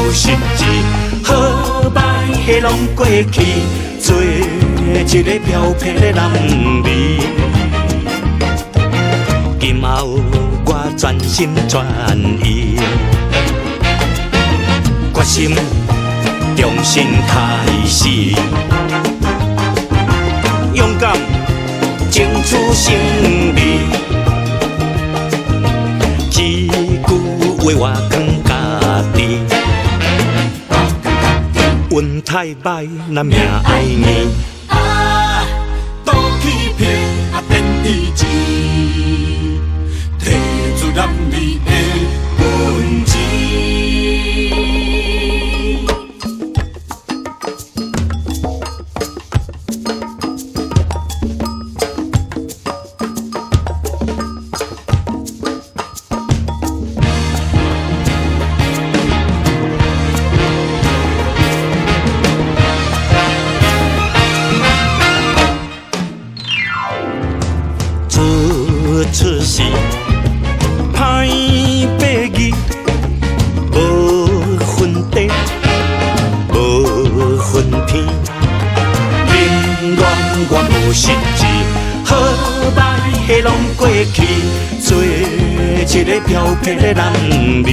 无实质，好歹迄拢过去，做一个漂泊的男儿。今后我全心全意，决心重新开始，勇敢争取胜利。一句话我扛家己，运太歹，咱命爱硬。倒去撇变意志，摕出男儿的本质。出世歹白字，无分地，无分天。冷暖我无实质，好歹迄拢过去，做一个漂泊的男儿。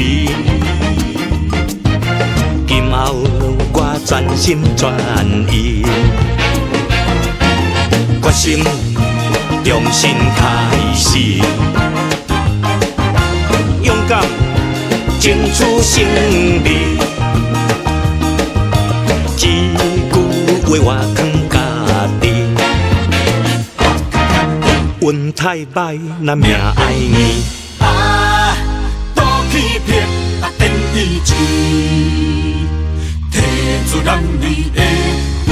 今后我全心全意，决心重新开始，勇敢争取胜利。一句话我扛家己，运太歹，咱命爱硬。倒去撇变意志，摕出男儿的本